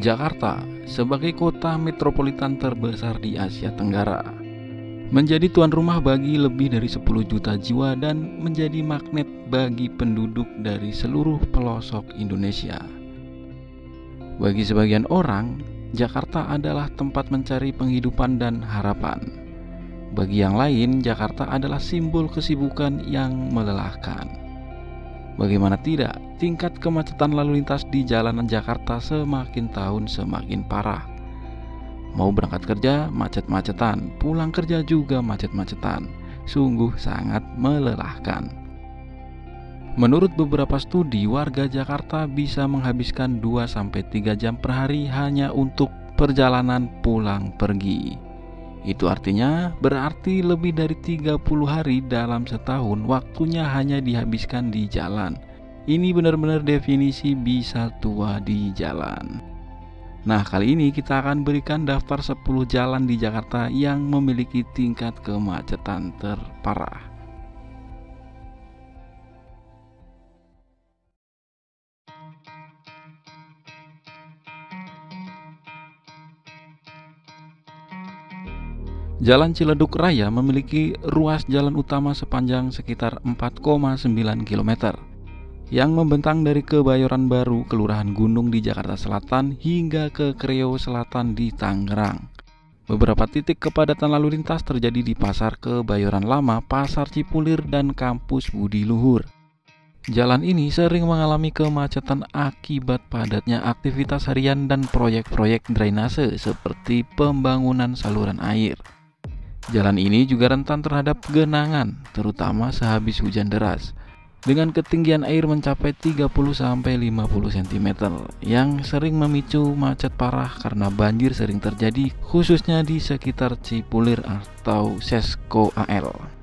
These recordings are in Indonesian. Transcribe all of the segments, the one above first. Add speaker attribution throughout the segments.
Speaker 1: Jakarta sebagai kota metropolitan terbesar di Asia Tenggara menjadi tuan rumah bagi lebih dari 10 juta jiwa dan menjadi magnet bagi penduduk dari seluruh pelosok Indonesia. Bagi sebagian orang, Jakarta adalah tempat mencari penghidupan dan harapan. Bagi yang lain, Jakarta adalah simbol kesibukan yang melelahkan. Bagaimana tidak, tingkat kemacetan lalu lintas di jalanan Jakarta semakin tahun semakin parah. Mau berangkat kerja, macet-macetan, pulang kerja juga macet-macetan. Sungguh sangat melelahkan. Menurut beberapa studi, warga Jakarta bisa menghabiskan 2-3 jam per hari hanya untuk perjalanan pulang pergi. Itu artinya berarti lebih dari 30 hari dalam setahun waktunya hanya dihabiskan di jalan. Ini benar-benar definisi bisa tua di jalan. Nah, kali ini kita akan berikan daftar 10 jalan di Jakarta yang memiliki tingkat kemacetan terparah. Jalan Ciledug Raya memiliki ruas jalan utama sepanjang sekitar 4,9 km yang membentang dari Kebayoran Baru, Kelurahan Gunung di Jakarta Selatan hingga ke Kreo Selatan di Tangerang. Beberapa titik kepadatan lalu lintas terjadi di Pasar Kebayoran Lama, Pasar Cipulir, dan Kampus Budi Luhur. Jalan ini sering mengalami kemacetan akibat padatnya aktivitas harian dan proyek-proyek drainase seperti pembangunan saluran air. Jalan ini juga rentan terhadap genangan, terutama sehabis hujan deras, dengan ketinggian air mencapai 30-50 cm yang sering memicu macet parah karena banjir sering terjadi khususnya di sekitar Cipulir atau Sesko AL.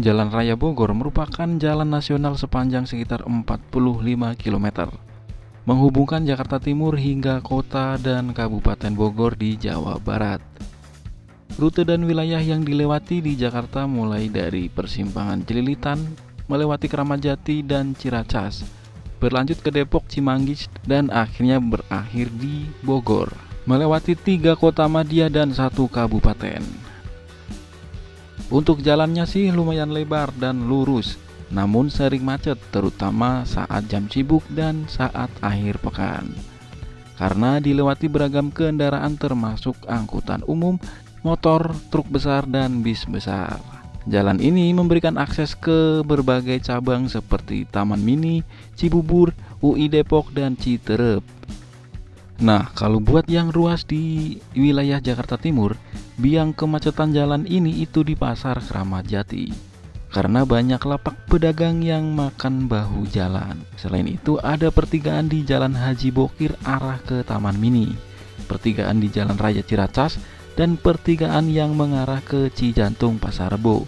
Speaker 1: Jalan Raya Bogor merupakan jalan nasional sepanjang sekitar 45 km, menghubungkan Jakarta Timur hingga kota dan Kabupaten Bogor di Jawa Barat. Rute dan wilayah yang dilewati di Jakarta mulai dari persimpangan Cililitan, melewati Kramat Jati dan Ciracas, berlanjut ke Depok, Cimanggis, dan akhirnya berakhir di Bogor, melewati 3 kota madya dan 1 kabupaten. Untuk jalannya sih lumayan lebar dan lurus, namun sering macet terutama saat jam sibuk dan saat akhir pekan. Karena dilewati beragam kendaraan termasuk angkutan umum, motor, truk besar, dan bis besar. Jalan ini memberikan akses ke berbagai cabang seperti Taman Mini, Cibubur, UI Depok, dan Citerep. Nah, kalau buat yang ruas di wilayah Jakarta Timur, biang kemacetan jalan ini itu di Pasar Kramat Jati, karena banyak lapak pedagang yang makan bahu jalan. Selain itu ada pertigaan di Jalan Haji Bokir arah ke Taman Mini, pertigaan di Jalan Raya Ciracas, dan pertigaan yang mengarah ke Cijantung Pasar Rebo.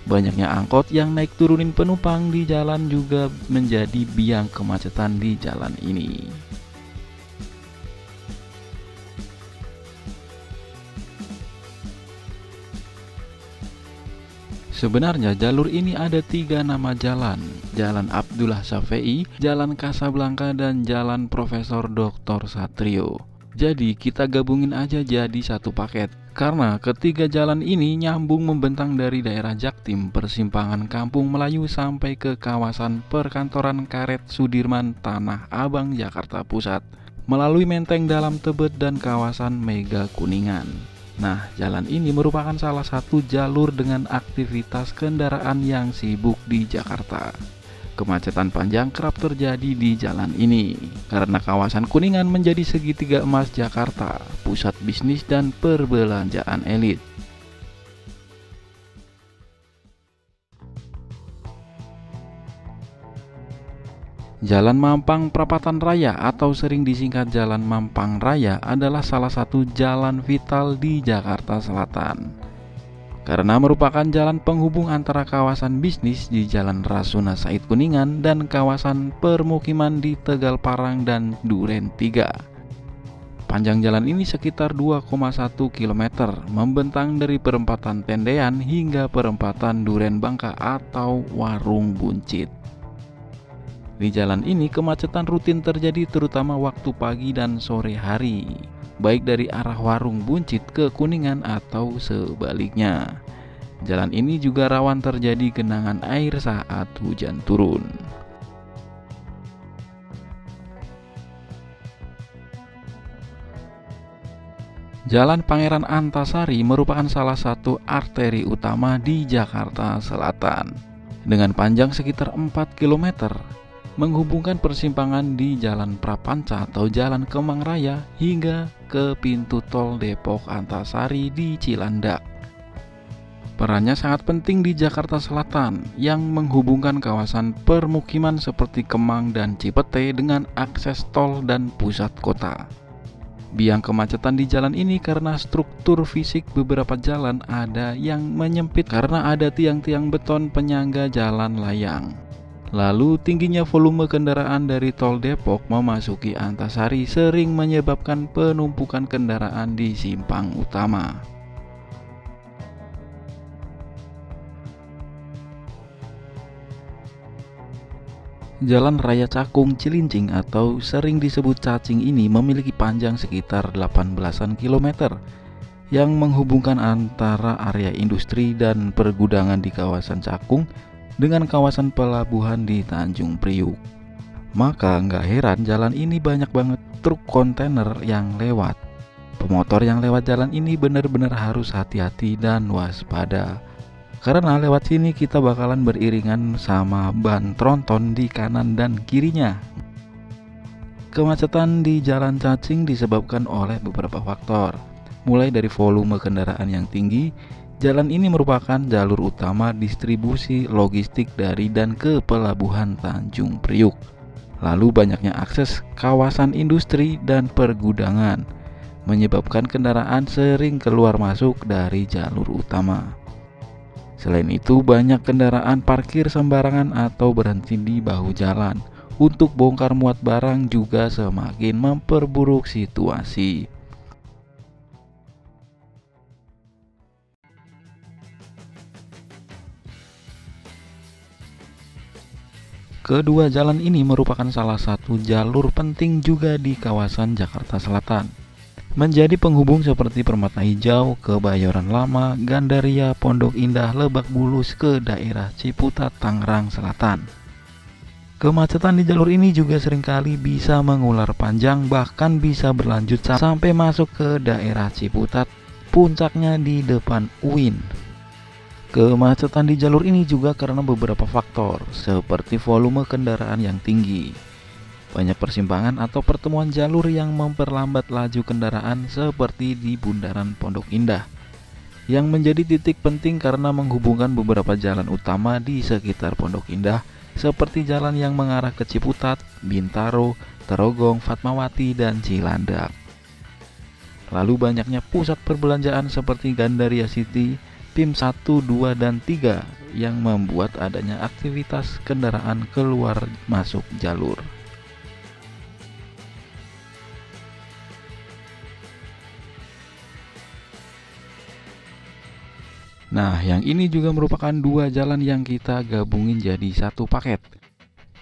Speaker 1: Banyaknya angkot yang naik turunin penumpang di jalan juga menjadi biang kemacetan di jalan ini. Sebenarnya jalur ini ada 3 nama jalan: Jalan Abdullah Shafei, Jalan Kasablanka, dan Jalan Profesor Dr. Satrio. Jadi kita gabungin aja jadi satu paket, karena ketiga jalan ini nyambung membentang dari daerah Jaktim, persimpangan Kampung Melayu sampai ke kawasan perkantoran Karet Sudirman, Tanah Abang, Jakarta Pusat, melalui Menteng Dalam Tebet dan kawasan Mega Kuningan. Nah, jalan ini merupakan salah satu jalur dengan aktivitas kendaraan yang sibuk di Jakarta. Kemacetan panjang kerap terjadi di jalan ini, karena kawasan Kuningan menjadi segitiga emas Jakarta, pusat bisnis dan perbelanjaan elit. Jalan Mampang Perapatan Raya atau sering disingkat Jalan Mampang Raya adalah salah satu jalan vital di Jakarta Selatan, karena merupakan jalan penghubung antara kawasan bisnis di Jalan Rasuna Said Kuningan dan kawasan permukiman di Tegal Parang dan Duren 3. Panjang jalan ini sekitar 2,1 km, membentang dari perempatan Tendean hingga perempatan Duren Bangka atau Warung Buncit. Di jalan ini kemacetan rutin terjadi terutama waktu pagi dan sore hari, baik dari arah Warung Buncit ke Kuningan atau sebaliknya. Jalan ini juga rawan terjadi genangan air saat hujan turun. Jalan Pangeran Antasari merupakan salah satu arteri utama di Jakarta Selatan dengan panjang sekitar 4 km, menghubungkan persimpangan di Jalan Prapanca atau Jalan Kemang Raya hingga ke pintu tol Depok Antasari di Cilandak. Perannya sangat penting di Jakarta Selatan yang menghubungkan kawasan permukiman seperti Kemang dan Cipete dengan akses tol dan pusat kota. Biang kemacetan di jalan ini karena struktur fisik beberapa jalan ada yang menyempit karena ada tiang-tiang beton penyangga jalan layang. Lalu tingginya volume kendaraan dari tol Depok memasuki Antasari sering menyebabkan penumpukan kendaraan di simpang utama. Jalan Raya Cakung Cilincing atau sering disebut cacing ini memiliki panjang sekitar 18-an kilometer yang menghubungkan antara area industri dan pergudangan di kawasan Cakung dengan kawasan pelabuhan di Tanjung Priuk. Maka nggak heran jalan ini banyak banget truk kontainer yang lewat. Pemotor yang lewat jalan ini benar-benar harus hati-hati dan waspada. Karena lewat sini kita bakalan beriringan sama ban tronton di kanan dan kirinya. Kemacetan di jalan cacing disebabkan oleh beberapa faktor. Mulai dari volume kendaraan yang tinggi, jalan ini merupakan jalur utama distribusi logistik dari dan ke pelabuhan Tanjung Priuk. Lalu banyaknya akses kawasan industri dan pergudangan, menyebabkan kendaraan sering keluar masuk dari jalur utama. Selain itu, banyak kendaraan parkir sembarangan atau berhenti di bahu jalan untuk bongkar muat barang juga semakin memperburuk situasi. Kedua jalan ini merupakan salah satu jalur penting juga di kawasan Jakarta Selatan. Menjadi penghubung seperti Permata Hijau, Kebayoran Lama, Gandaria, Pondok Indah, Lebak Bulus ke daerah Ciputat, Tangerang Selatan. Kemacetan di jalur ini juga seringkali bisa mengular panjang, bahkan bisa berlanjut sampai masuk ke daerah Ciputat, puncaknya di depan UIN. Kemacetan di jalur ini juga karena beberapa faktor, seperti volume kendaraan yang tinggi, banyak persimpangan atau pertemuan jalur yang memperlambat laju kendaraan seperti di Bundaran Pondok Indah, yang menjadi titik penting karena menghubungkan beberapa jalan utama di sekitar Pondok Indah seperti jalan yang mengarah ke Ciputat, Bintaro, Terogong, Fatmawati, dan Cilandak. Lalu banyaknya pusat perbelanjaan seperti Gandaria City, PIM 1, 2, dan 3 yang membuat adanya aktivitas kendaraan keluar masuk jalur. Nah, yang ini juga merupakan dua jalan yang kita gabungin jadi satu paket.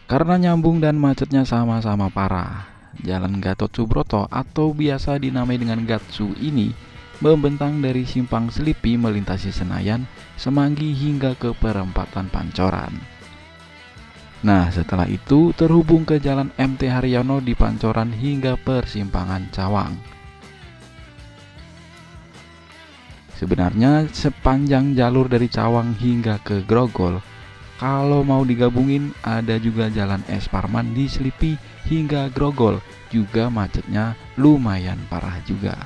Speaker 1: Karena nyambung dan macetnya sama-sama parah. Jalan Gatot Subroto atau biasa dinamai dengan Gatsu ini membentang dari Simpang Selipi melintasi Senayan, Semanggi hingga ke perempatan Pancoran. Nah, setelah itu terhubung ke Jalan MT Haryono di Pancoran hingga persimpangan Cawang. Sebenarnya sepanjang jalur dari Cawang hingga ke Grogol, kalau mau digabungin ada juga Jalan S Parman di Selipi hingga Grogol, juga macetnya lumayan parah juga.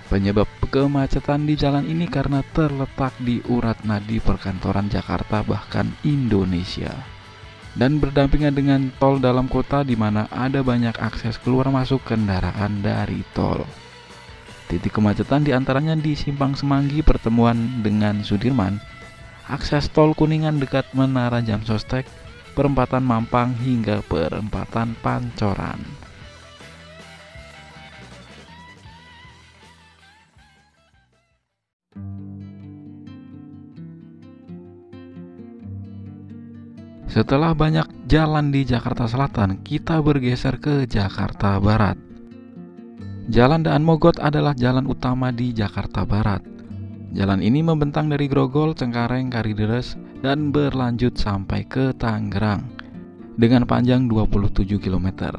Speaker 1: Penyebab kemacetan di jalan ini karena terletak di urat nadi perkantoran Jakarta bahkan Indonesia, dan berdampingan dengan tol dalam kota di mana ada banyak akses keluar masuk kendaraan dari tol. Titik kemacetan diantaranya di Simpang Semanggi pertemuan dengan Sudirman, akses tol Kuningan dekat Menara Jam Sostek, perempatan Mampang hingga perempatan Pancoran. Setelah banyak jalan di Jakarta Selatan, kita bergeser ke Jakarta Barat. Jalan Daan Mogot adalah jalan utama di Jakarta Barat. Jalan ini membentang dari Grogol, Cengkareng, Kalideres, dan berlanjut sampai ke Tangerang dengan panjang 27 km.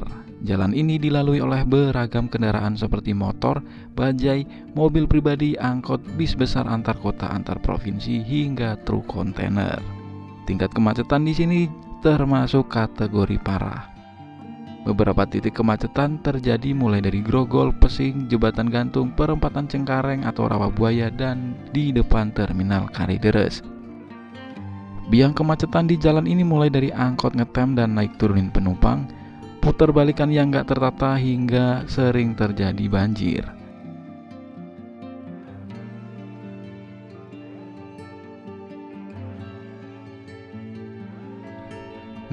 Speaker 1: Jalan ini dilalui oleh beragam kendaraan seperti motor, bajai, mobil pribadi, angkot, bis besar antar kota, antar provinsi, hingga truk kontainer. Tingkat kemacetan di sini termasuk kategori parah. Beberapa titik kemacetan terjadi mulai dari Grogol, Pesing, Jembatan Gantung, Perempatan Cengkareng atau Rawabuaya, dan di depan Terminal Kalideres. Biang kemacetan di jalan ini mulai dari angkot ngetem dan naik turunin penumpang, putar balikan yang gak tertata, hingga sering terjadi banjir.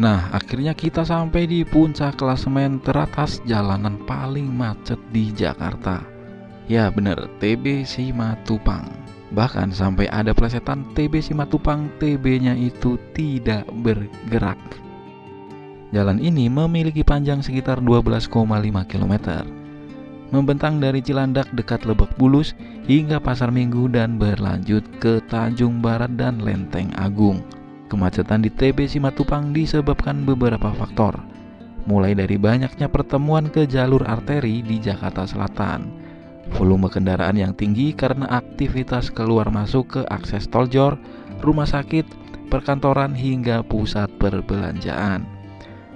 Speaker 1: Nah, akhirnya kita sampai di puncak klasemen teratas jalanan paling macet di Jakarta. Ya bener, TB Simatupang. Bahkan sampai ada plesetan TB Simatupang, TB-nya itu tidak bergerak. Jalan ini memiliki panjang sekitar 12,5 km. Membentang dari Cilandak dekat Lebak Bulus hingga Pasar Minggu dan berlanjut ke Tanjung Barat dan Lenteng Agung. Kemacetan di TB Simatupang disebabkan beberapa faktor, mulai dari banyaknya pertemuan ke jalur arteri di Jakarta Selatan, volume kendaraan yang tinggi karena aktivitas keluar masuk ke akses tol Jor, rumah sakit, perkantoran, hingga pusat perbelanjaan.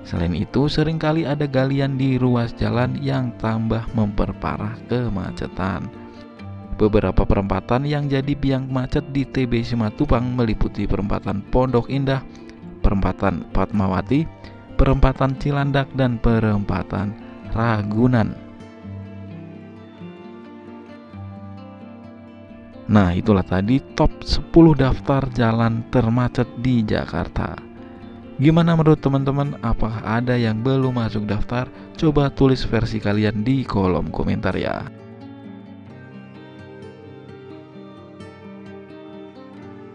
Speaker 1: Selain itu, seringkali ada galian di ruas jalan yang tambah memperparah kemacetan. Beberapa perempatan yang jadi biang macet di TB Simatupang meliputi perempatan Pondok Indah, perempatan Fatmawati, perempatan Cilandak, dan perempatan Ragunan. Nah, itulah tadi top 10 daftar jalan termacet di Jakarta. Gimana menurut teman-teman? Apakah ada yang belum masuk daftar? Coba tulis versi kalian di kolom komentar ya.